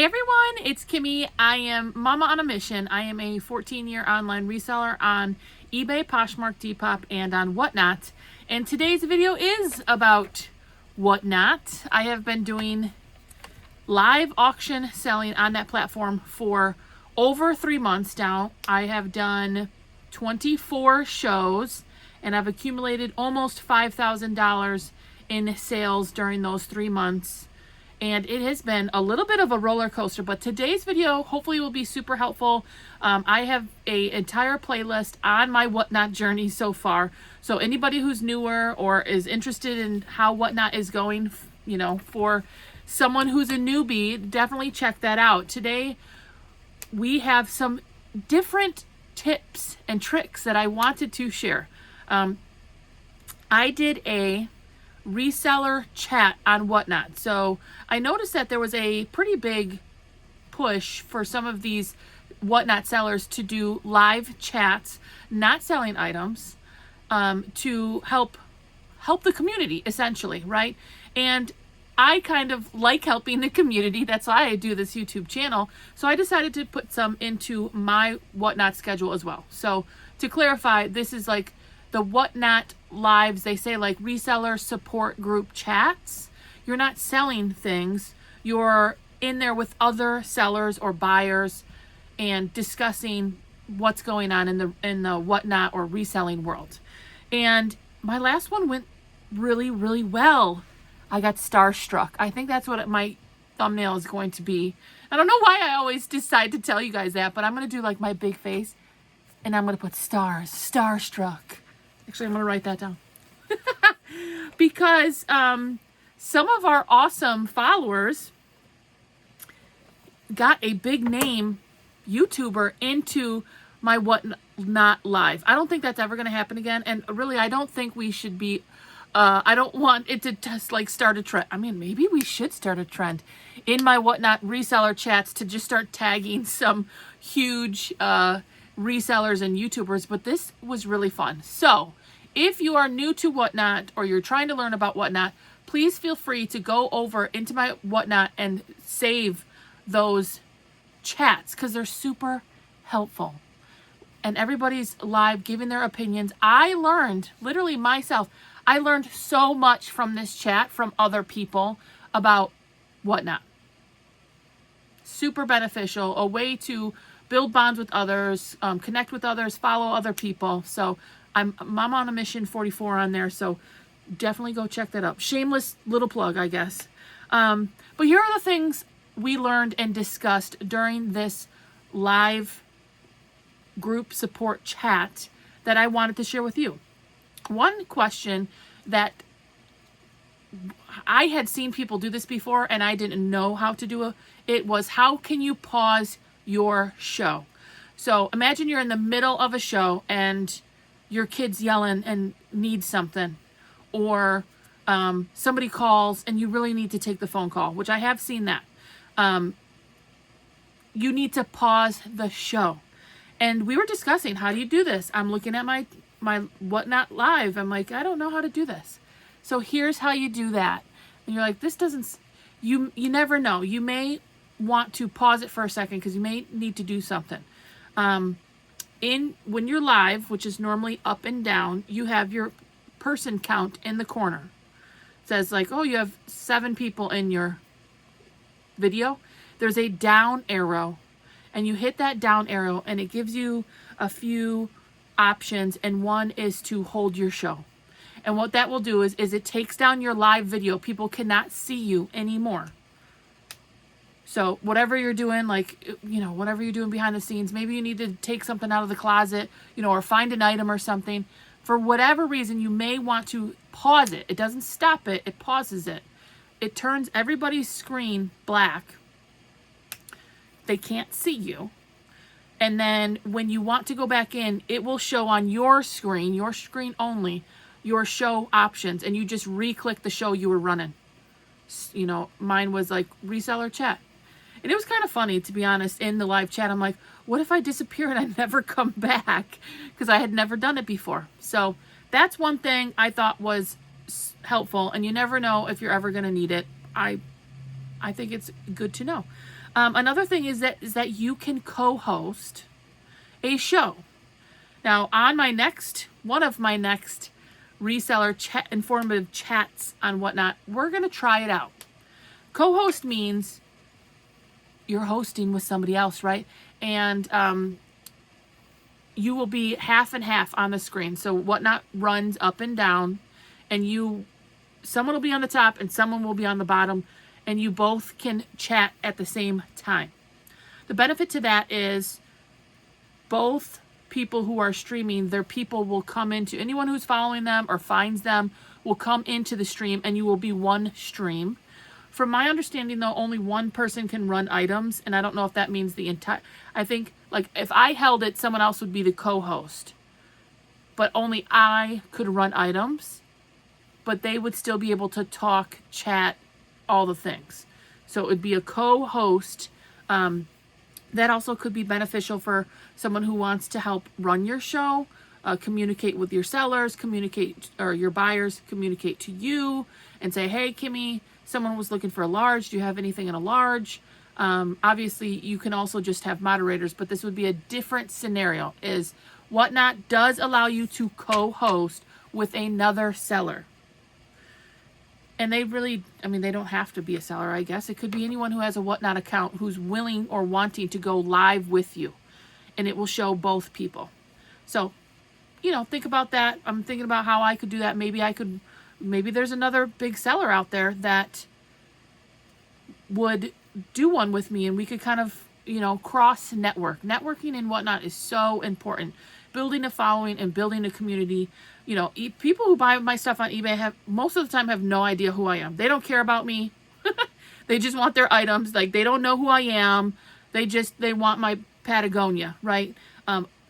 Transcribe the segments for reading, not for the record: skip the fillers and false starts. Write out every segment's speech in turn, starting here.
everyone, it's Kimmy. I am Mama on a Mission. I am a 14-year online reseller on eBay, Poshmark, Depop, and on Whatnot. And today's video is about Whatnot. I have been doing live auction selling on that platform for over 3 months now. I have done 24 shows and I've accumulated almost $5,000 in sales during those 3 months. And it has been a little bit of a roller coaster, but today's video hopefully will be super helpful. I have an entire playlist on my Whatnot journey so far. So anybody who's newer or is interested in how Whatnot is going, you know, for someone who's a newbie, definitely check that out. Today, we have some different tips and tricks that I wanted to share. I did a reseller chat on Whatnot. So I noticed that there was a pretty big push for some of these Whatnot sellers to do live chats, not selling items, to help the community essentially, right? And I kind of like helping the community. That's why I do this YouTube channel. So I decided to put some into my Whatnot schedule as well. So to clarify, this is like the Whatnot lives, they say like reseller support group chats. You're not selling things. You're in there with other sellers or buyers and discussing what's going on in the Whatnot or reselling world. And my last one went really, really well. I got starstruck. I think that's what my thumbnail is going to be. I don't know why I always decide to tell you guys that, but I'm going to do like my big face and I'm going to put stars, starstruck. Actually, I'm going to write that down. Because some of our awesome followers got a big name YouTuber into my Whatnot live. I don't think that's ever going to happen again. And really, I don't think we should be, I don't want it to just like start a trend. I mean, maybe we should start a trend in my Whatnot reseller chats to just start tagging some huge resellers and YouTubers, but this was really fun. So if you are new to Whatnot or you're trying to learn about Whatnot, please feel free to go over into my Whatnot and save those chats because they're super helpful. And everybody's live giving their opinions. I learned, literally myself, I learned so much from this chat from other people about Whatnot. Super beneficial, a way to build bonds with others, connect with others, follow other people. So I'm on a Mission 44 on there, so definitely go check that out. Shameless little plug, I guess. But here are the things we learned and discussed during this live group support chat that I wanted to share with you. One question that I had seen people do this before and I didn't know how to do it was, how can you pause your show? So imagine you're in the middle of a show and your kid's yelling and needs something, or somebody calls and you really need to take the phone call, which I have seen that. You need to pause the show. And we were discussing, how do you do this? I'm looking at my Whatnot live. I'm like, I don't know how to do this. So here's how you do that. And you're like, this doesn't, you never know. You may want to pause it for a second because you may need to do something. When you're live, which is normally up and down, you have your person count in the corner. It says like, oh, you have 7 people in your video. There's a down arrow and you hit that down arrow and it gives you a few options, and one is to hold your show. And what that will do is it takes down your live video. People cannot see you anymore. So whatever you're doing, like, you know, whatever you're doing behind the scenes, maybe you need to take something out of the closet, you know, or find an item or something. For whatever reason, you may want to pause it. It doesn't stop it. It pauses it. It turns everybody's screen black. They can't see you. And then when you want to go back in, it will show on your screen only, your show options. And you just re-click the show you were running. You know, mine was like reseller chat. And it was kind of funny, to be honest, in the live chat. I'm like, what if I disappear and I never come back? Because I had never done it before. So that's one thing I thought was helpful. And you never know if you're ever going to need it. I I think it's good to know. Another thing is that you can co-host a show. Now, on one of my next reseller chat, informative chats on Whatnot, we're going to try it out. Co-host means you're hosting with somebody else, right? And you will be half and half on the screen. So Whatnot runs up and down, and someone will be on the top and someone will be on the bottom, and you both can chat at the same time. The benefit to that is both people who are streaming, their people will come into, anyone who's following them or finds them will come into the stream, and you will be one stream. From my understanding, though, only one person can run items, and I don't know if that means the entire, I think, like, if I held it, someone else would be the co-host, but only I could run items, but they would still be able to talk, chat, all the things. So it would be a co-host. That also could be beneficial for someone who wants to help run your show, communicate with your sellers, or your buyers, communicate to you and say, hey, Kimmy, someone was looking for a large. Do you have anything in a large? Obviously, you can also just have moderators, but this would be a different scenario. Is Whatnot does allow you to co-host with another seller. And they really, they don't have to be a seller, I guess. It could be anyone who has a Whatnot account who's willing or wanting to go live with you. And it will show both people. So, think about that. I'm thinking about how I could do that. Maybe there's another big seller out there that would do one with me, and we could kind of, cross network. Networking and Whatnot is so important. Building a following and building a community. People who buy my stuff on eBay most of the time have no idea who I am. They don't care about me. They just want their items. Like, they don't know who I am. They want my Patagonia, right?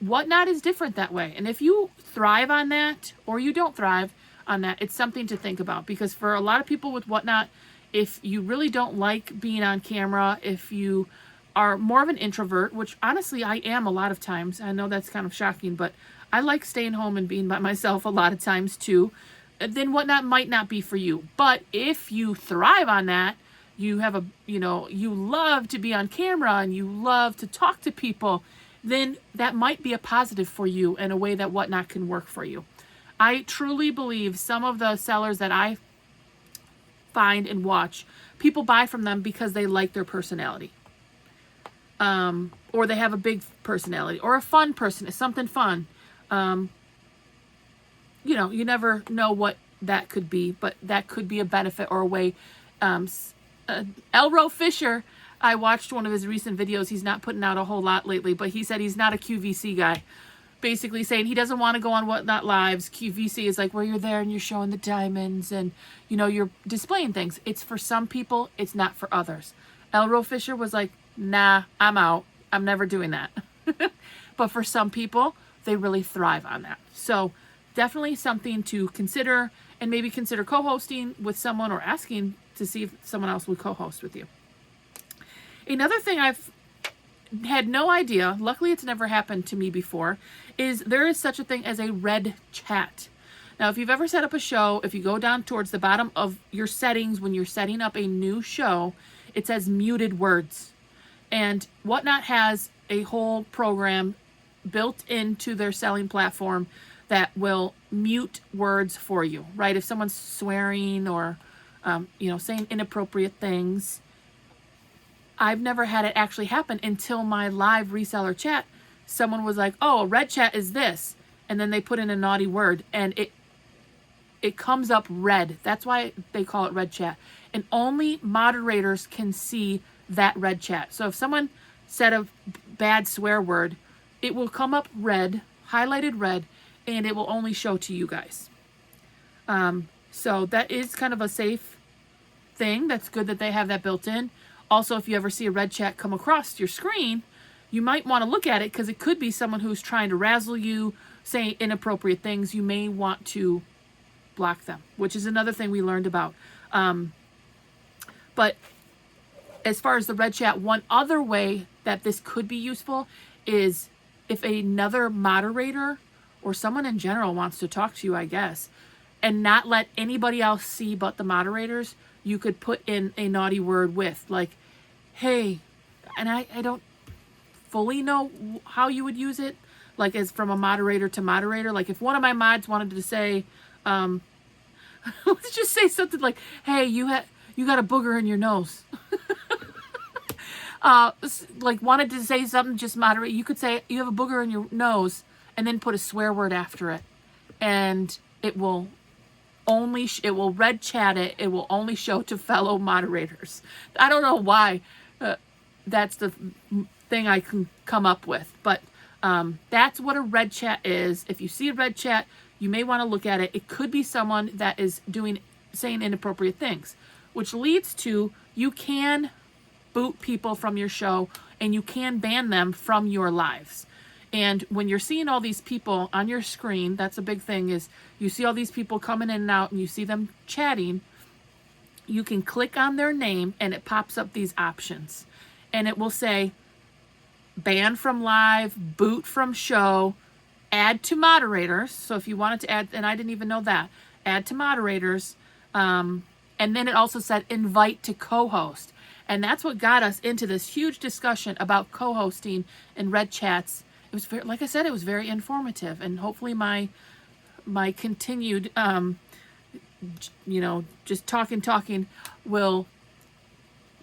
Whatnot is different that way. And if you thrive on that or you don't thrive on that, it's something to think about, because for a lot of people with Whatnot, if you really don't like being on camera, if you are more of an introvert, which honestly I am a lot of times, I know that's kind of shocking, but I like staying home and being by myself a lot of times too, then Whatnot might not be for you. But if you thrive on that, you have you love to be on camera and you love to talk to people, then that might be a positive for you in a way that Whatnot can work for you. I truly believe some of the sellers that I find and watch, people buy from them because they like their personality. Or they have a big personality or a fun person, something fun. You never know what that could be, but that could be a benefit or a way. Elro Fisher, I watched one of his recent videos. He's not putting out a whole lot lately, but he said he's not a QVC guy. Basically saying he doesn't want to go on Whatnot Lives. QVC is like where you're there and you're showing the diamonds and, you're displaying things. It's for some people. It's not for others. Elro Fisher was like, nah, I'm out. I'm never doing that. But for some people, they really thrive on that. So definitely something to consider, and maybe consider co-hosting with someone or asking to see if someone else would co-host with you. Another thing I've had no idea, luckily it's never happened to me before, is there is such a thing as a red chat. Now, if you've ever set up a show, if you go down towards the bottom of your settings when you're setting up a new show, it says muted words. And Whatnot has a whole program built into their selling platform that will mute words for you, right? If someone's swearing or, saying inappropriate things. I've never had it actually happen until my live reseller chat. Someone was like, oh, a red chat is this. And then they put in a naughty word and it comes up red. That's why they call it red chat. And only moderators can see that red chat. So if someone said a bad swear word, it will come up red, highlighted red, and it will only show to you guys. So that is kind of a safe thing. That's good that they have that built in. Also, if you ever see a red chat come across your screen, you might want to look at it because it could be someone who's trying to razzle you, say inappropriate things. You may want to block them, which is another thing we learned about. But as far as the red chat, one other way that this could be useful is if another moderator or someone in general wants to talk to you, I guess, and not let anybody else see but the moderators, you could put in a naughty word with, like, hey, and I don't fully know how you would use it, like as from a moderator to moderator. Like if one of my mods wanted to say, let's just say something like, hey, you got a booger in your nose. Like wanted to say something, just moderate. You could say you have a booger in your nose and then put a swear word after it. And it will only, it will red chat it. It will only show to fellow moderators. I don't know why that's the thing I can come up with, but that's what a red chat is. If you see a red chat, you may want to look at it. It could be someone that is saying inappropriate things, which leads to you can boot people from your show and you can ban them from your lives. And when you're seeing all these people on your screen, that's a big thing, is you see all these people coming in and out and you see them chatting, you can click on their name and it pops up these options. And it will say ban from live, boot from show, add to moderators. So if you wanted to add, and I didn't even know that, add to moderators. And then it also said invite to co-host. And that's what got us into this huge discussion about co-hosting and red chats. It was very, like I said, it was very informative, and hopefully my continued, just talking will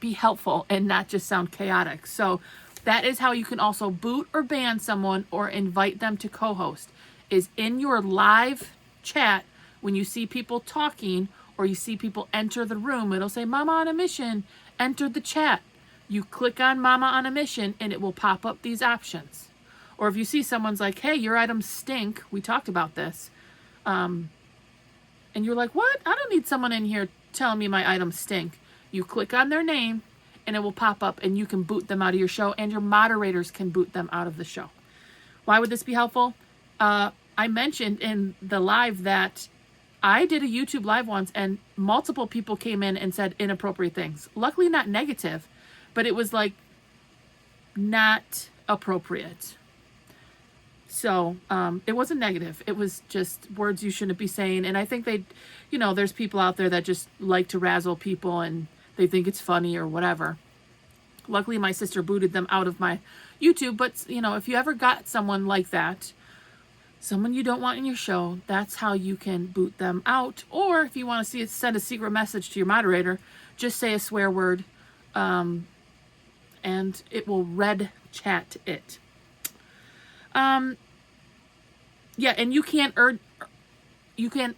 be helpful and not just sound chaotic. So that is how you can also boot or ban someone or invite them to co-host, is in your live chat. When you see people talking or you see people enter the room, it'll say Mama on a Mission, enter the chat. You click on Mama on a Mission and it will pop up these options. Or if you see someone's like, hey, your items stink, we talked about this, and you're like, what? I don't need someone in here telling me my items stink. You click on their name and it will pop up and you can boot them out of your show, and your moderators can boot them out of the show. Why would this be helpful? I mentioned in the live that I did a YouTube live once and multiple people came in and said inappropriate things. Luckily not negative, but it was like not appropriate. So it wasn't negative. It was just words you shouldn't be saying. And I think there's people out there that just like to razzle people and they think it's funny or whatever. Luckily, my sister booted them out of my YouTube. But, if you ever got someone like that, someone you don't want in your show, that's how you can boot them out. Or if you want to send a secret message to your moderator, just say a swear word and it will red chat it. Yeah, and you can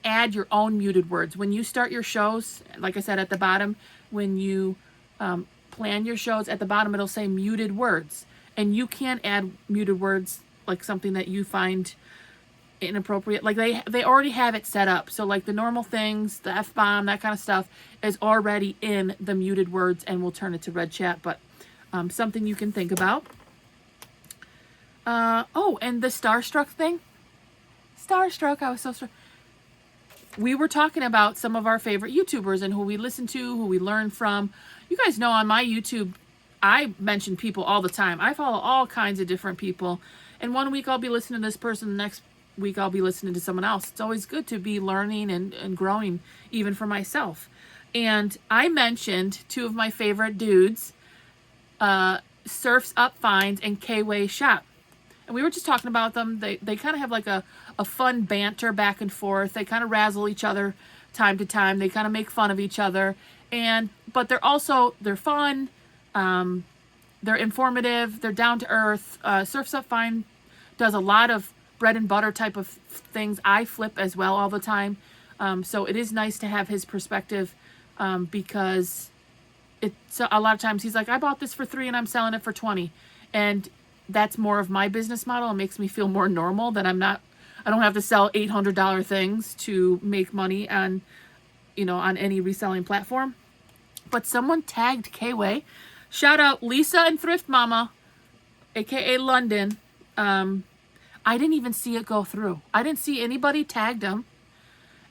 add your own muted words. When you start your shows, like I said at the bottom, when you plan your shows, at the bottom it'll say muted words. And you can add muted words, like something that you find inappropriate. Like they already have it set up. So like the normal things, the F-bomb, that kind of stuff is already in the muted words and we'll turn it to red chat. But something you can think about. And the Starstruck thing. Starstruck, I was so struck. We were talking about some of our favorite YouTubers and who we listen to, who we learn from. You guys know on my YouTube, I mention people all the time. I follow all kinds of different people. And one week I'll be listening to this person, the next week I'll be listening to someone else. It's always good to be learning and growing, even for myself. And I mentioned two of my favorite dudes, Surfs Up Finds and K-Way Shop. And we were just talking about them. They kind of have like a fun banter back and forth. They kind of razzle each other time to time. They kind of make fun of each other. But they're fun. They're informative. They're down to earth. Surfs Up Fine does a lot of bread and butter type of things. I flip as well all the time. So it is nice to have his perspective because it's a lot of times he's like, I bought this for $3 and I'm selling it for $20. And that's more of my business model. It makes me feel more normal that I don't have to sell $800 things to make money on any reselling platform. But someone tagged K-Way. Shout out Lisa and Thrift Mama, aka London. I didn't even see it go through. I didn't see anybody tagged them.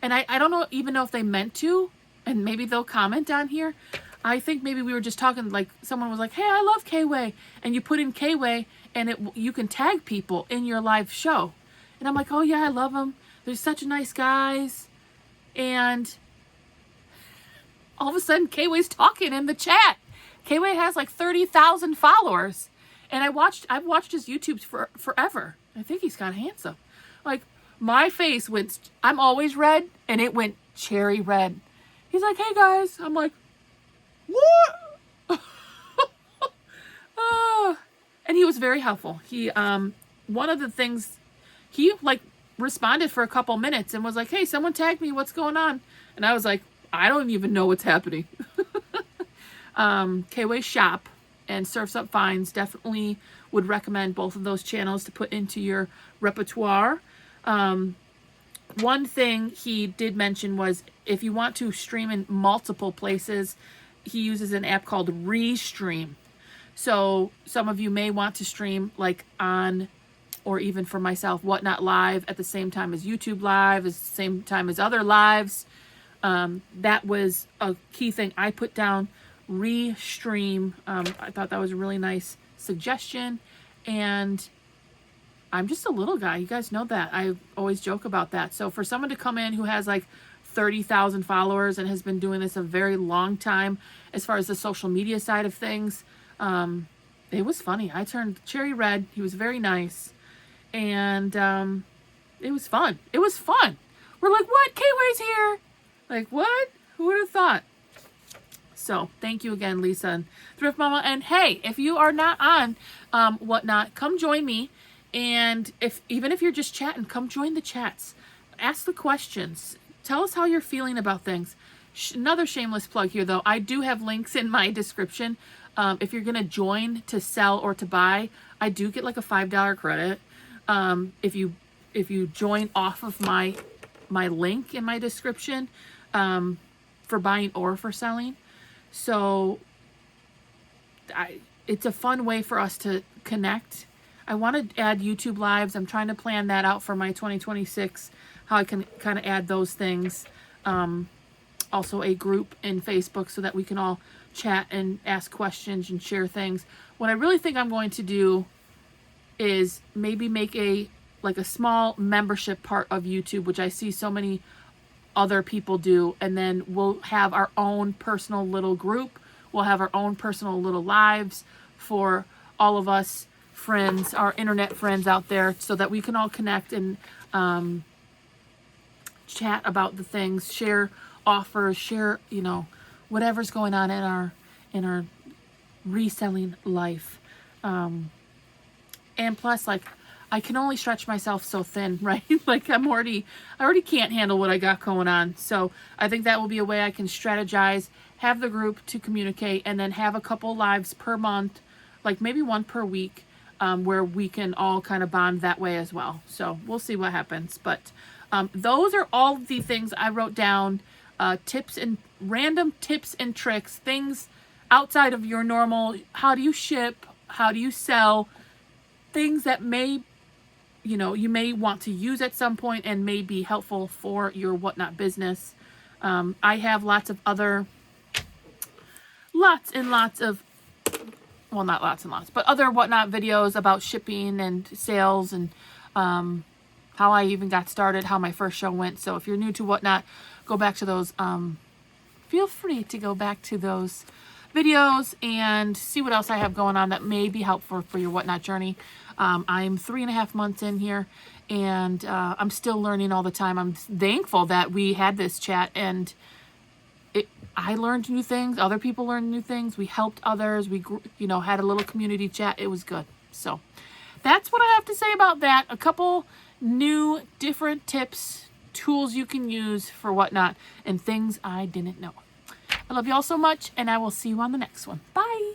And I don't even know if they meant to, and maybe they'll comment on here. I think maybe we were just talking, like someone was like, hey, I love K-Way. And you put in K-Way and you can tag people in your live show. And I'm like, oh yeah, I love them. They're such nice guys. And all of a sudden K-Way's talking in the chat. K-Way has like 30,000 followers. And I've watched his YouTubes for forever. I think he's kind of handsome. Like, my face went, I'm always red, and it went cherry red. He's like, hey guys. I'm like, what? And he was very helpful. He, one of the things, he like responded for a couple minutes and was like, hey, someone tagged me, what's going on? And I was like, I don't even know what's happening. K-Way Shop and Surfs Up Finds, definitely would recommend both of those channels to put into your repertoire. One thing he did mention was if you want to stream in multiple places, he uses an app called Restream. So some of you may want to stream like on, or even for myself, Whatnot Live at the same time as YouTube Live, at the same time as other lives. That was a key thing I put down, Restream. I thought that was a really nice suggestion. And I'm just a little guy. You guys know that. I always joke about that. So for someone to come in who has like 30,000 followers and has been doing this a very long time as far as the social media side of things, it was funny. I turned cherry red. He was very nice. And it was fun. It was fun. We're like, what? K-Way's here. Like, what? Who would have thought? So thank you again, Lisa and Thrift Mama. And hey, if you are not on Whatnot, come join me. And even if you're just chatting, come join the chats. Ask the questions. Tell us how you're feeling about things. Another shameless plug here, though. I do have links in my description. If you're going to join to sell or to buy, I do get like a $5 credit. If you join off of my link in my description, for buying or for selling. So it's a fun way for us to connect. I want to add YouTube lives. I'm trying to plan that out for my 2026, how I can kind of add those things. Also a group in Facebook so that we can all chat and ask questions and share things. What I really think I'm going to do is maybe make a small membership part of YouTube, which I see so many other people do, and then we'll have our own personal little group. We'll have our own personal little lives for all of us friends, our internet friends out there, so that we can all connect and chat about the things, share offers, share, whatever's going on in our reselling life. And plus, like, I can only stretch myself so thin, right? Like I already can't handle what I got going on. So I think that will be a way I can strategize, have the group to communicate, and then have a couple lives per month, like maybe one per week, where we can all kind of bond that way as well. So we'll see what happens. But those are all the things I wrote down, random tips and tricks, things outside of your normal, how do you ship, how do you sell, things that you may want to use at some point and may be helpful for your Whatnot business. I have lots and lots of, well, not lots and lots, but other Whatnot videos about shipping and sales and how I even got started, how my first show went. So if you're new to Whatnot, go back to those. Feel free to go back to those videos and see what else I have going on that may be helpful for your Whatnot journey. I'm 3.5 months in here, and I'm still learning all the time. I'm thankful that we had this chat, and I learned new things. Other people learned new things. We helped others. We had a little community chat. It was good. So that's what I have to say about that. A couple new different tips, tools you can use for Whatnot, and things I didn't know. I love you all so much, and I will see you on the next one. Bye.